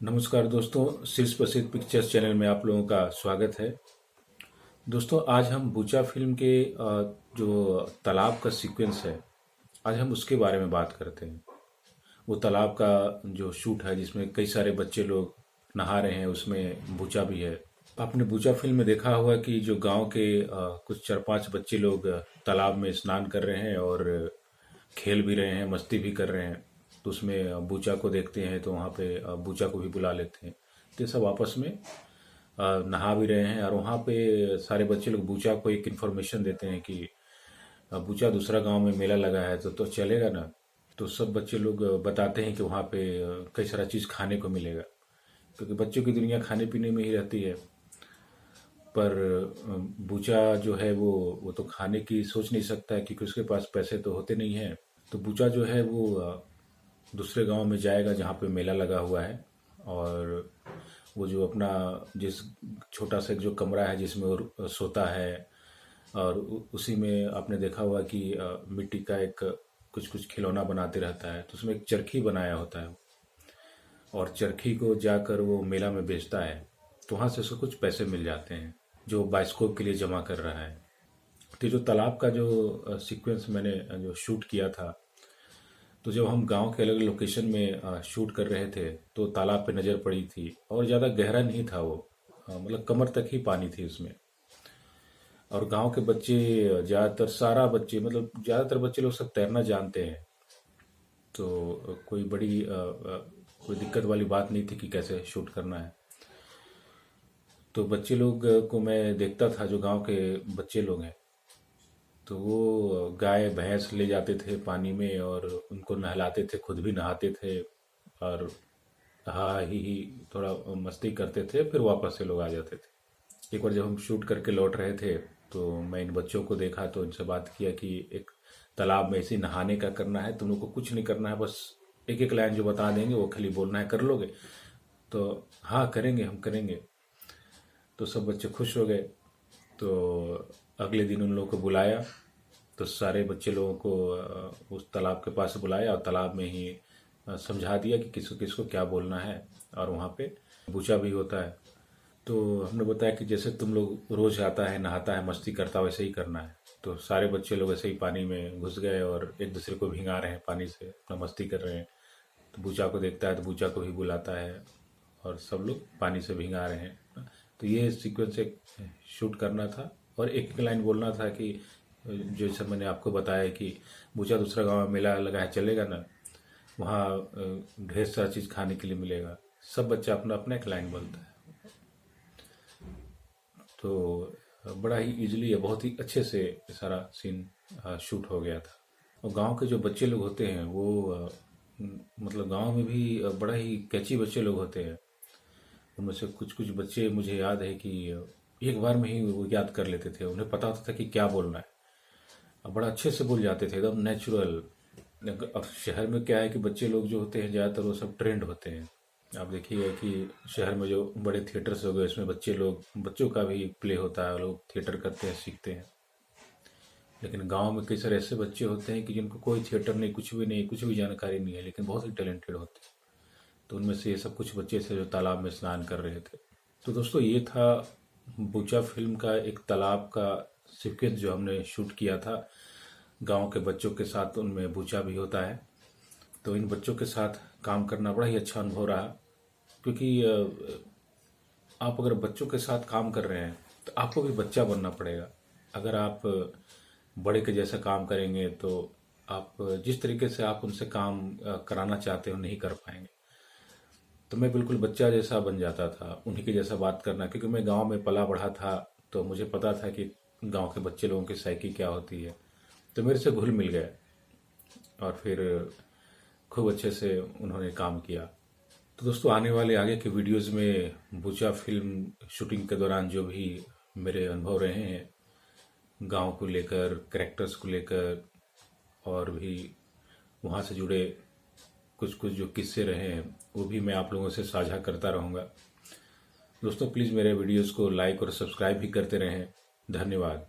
नमस्कार दोस्तों, शीर्ष प्रसिद्ध पिक्चर्स चैनल में आप लोगों का स्वागत है। दोस्तों, आज हम बूचा फिल्म के जो तालाब का सीक्वेंस है, आज हम उसके बारे में बात करते हैं। वो तालाब का जो शूट है जिसमें कई सारे बच्चे लोग नहा रहे हैं, उसमें बूचा भी है। आपने बूचा फिल्म में देखा होगा कि जो गांव के कुछ 4-5 बच्चे लोग तालाब में स्नान कर रहे हैं और खेल भी रहे हैं, मस्ती भी कर रहे हैं। तो उसमें बूचा को देखते हैं तो वहाँ पे बूचा को भी बुला लेते हैं। तो ये सब आपस में नहा भी रहे हैं और वहाँ पे सारे बच्चे लोग बूचा को एक इन्फॉर्मेशन देते हैं कि बूचा दूसरा गांव में मेला लगा है तो चलेगा ना। तो सब बच्चे लोग बताते हैं कि वहाँ पे कई सारा चीज़ खाने को मिलेगा, क्योंकि बच्चों की दुनिया खाने पीने में ही रहती है। पर बूचा जो है वो तो खाने की सोच नहीं सकता है, क्योंकि उसके पास पैसे तो होते नहीं हैं। तो बूचा जो है वो दूसरे गांव में जाएगा जहाँ पे मेला लगा हुआ है, और वो जो अपना जिस छोटा सा जो कमरा है जिसमें वो सोता है, और उसी में आपने देखा होगा कि मिट्टी का एक कुछ कुछ खिलौना बनाते रहता है। तो उसमें एक चरखी बनाया होता है, और चरखी को जाकर वो मेला में बेचता है। तो वहाँ से उसको कुछ पैसे मिल जाते हैं जो बाइस्कोप के लिए जमा कर रहा है। तो जो तालाब का जो सीक्वेंस मैंने जो शूट किया था, तो जब हम गांव के अलग अलग लोकेशन में शूट कर रहे थे तो तालाब पे नज़र पड़ी थी, और ज़्यादा गहरा नहीं था वो, मतलब कमर तक ही पानी थी उसमें। और गांव के बच्चे ज़्यादातर सारा बच्चे मतलब ज़्यादातर बच्चे लोग सब तैरना जानते हैं। तो कोई बड़ी कोई दिक्कत वाली बात नहीं थी कि कैसे शूट करना है। तो बच्चे लोग को मैं देखता था, जो गांव के बच्चे लोग हैं, तो वो गाय भैंस ले जाते थे पानी में और उनको नहलाते थे, खुद भी नहाते थे, और हा ही थोड़ा मस्ती करते थे, फिर वापस से लोग आ जाते थे। एक बार जब हम शूट करके लौट रहे थे तो मैं इन बच्चों को देखा, तो इनसे बात किया कि एक तालाब में ऐसे ही नहाने का करना है, तुम लोग को कुछ नहीं करना है, बस एक एक लाइन जो बता देंगे वो खाली बोलना है, कर लोगे? तो हाँ करेंगे, हम करेंगे। तो सब बच्चे खुश हो गए। तो अगले दिन उन लोगों को बुलाया, तो सारे बच्चे लोगों को उस तालाब के पास बुलाया और तालाब में ही समझा दिया कि किसको किसको क्या बोलना है, और वहाँ पे बूचा भी होता है। तो हमने बताया कि जैसे तुम लोग रोज आता है, नहाता है, मस्ती करता है, वैसे ही करना है। तो सारे बच्चे लोग ऐसे ही पानी में घुस गए और एक दूसरे को भिंगा रहे हैं, पानी से अपना मस्ती कर रहे हैं। तो बूचा को देखता है तो बूचा को भी बुलाता है, और सब लोग पानी से भिंगा रहे हैं। तो ये सीक्वेंस एक शूट करना था, और एक एक लाइन बोलना था कि जैसे मैंने आपको बताया कि बूचा दूसरा गांव में मेला लगा है, चलेगा ना, वहाँ ढेर सारा चीज़ खाने के लिए मिलेगा। सब बच्चा अपना अपना एक लाइन बोलता है। तो बड़ा ही इजीली, बहुत ही अच्छे से सारा सीन शूट हो गया था। और गांव के जो बच्चे लोग होते हैं वो मतलब गांव में भी बड़ा ही कैची बच्चे लोग होते हैं। उनमें से कुछ कुछ बच्चे मुझे याद है कि एक बार में ही वो याद कर लेते थे, उन्हें पता होता था कि क्या बोलना है, और बड़ा अच्छे से बोल जाते थे, एकदम नेचुरल। अब शहर में क्या है कि बच्चे लोग जो होते हैं ज़्यादातर वो सब ट्रेंड होते हैं। आप देखिए कि शहर में जो बड़े थिएटर्स हो गए, उसमें बच्चों का भी प्ले होता है, लोग थिएटर करते हैं, सीखते हैं। लेकिन गांव में कई सारे ऐसे बच्चे होते हैं कि जिनको कोई थिएटर नहीं, कुछ भी नहीं, कुछ भी जानकारी नहीं है, लेकिन बहुत ही टैलेंटेड होते हैं। तो उनमें से ये सब कुछ बच्चे थे जो तालाब में स्नान कर रहे थे। तो दोस्तों, ये था बूचा फिल्म का एक तालाब का सीक्वेंस जो हमने शूट किया था गांव के बच्चों के साथ। उनमें बूचा भी होता है। तो इन बच्चों के साथ काम करना बड़ा ही अच्छा अनुभव रहा, क्योंकि आप अगर बच्चों के साथ काम कर रहे हैं तो आपको भी बच्चा बनना पड़ेगा। अगर आप बड़े के जैसा काम करेंगे तो आप जिस तरीके से आप उनसे काम कराना चाहते हो नहीं कर पाएंगे। तो मैं बिल्कुल बच्चा जैसा बन जाता था, उन्हीं के जैसा बात करना, क्योंकि मैं गांव में पला बढ़ा था। तो मुझे पता था कि गांव के बच्चे लोगों की साइकी क्या होती है। तो मेरे से घुल मिल गए, और फिर खूब अच्छे से उन्होंने काम किया। तो दोस्तों, आने वाले आगे के वीडियोस में बूचा फिल्म शूटिंग के दौरान जो भी मेरे अनुभव रहे हैं गांव को लेकर, कैरेक्टर्स को लेकर, और भी वहाँ से जुड़े कुछ कुछ जो किस्से रहे हैं, वो भी मैं आप लोगों से साझा करता रहूँगा। दोस्तों, प्लीज़ मेरे वीडियोस को लाइक और सब्सक्राइब भी करते रहें। धन्यवाद।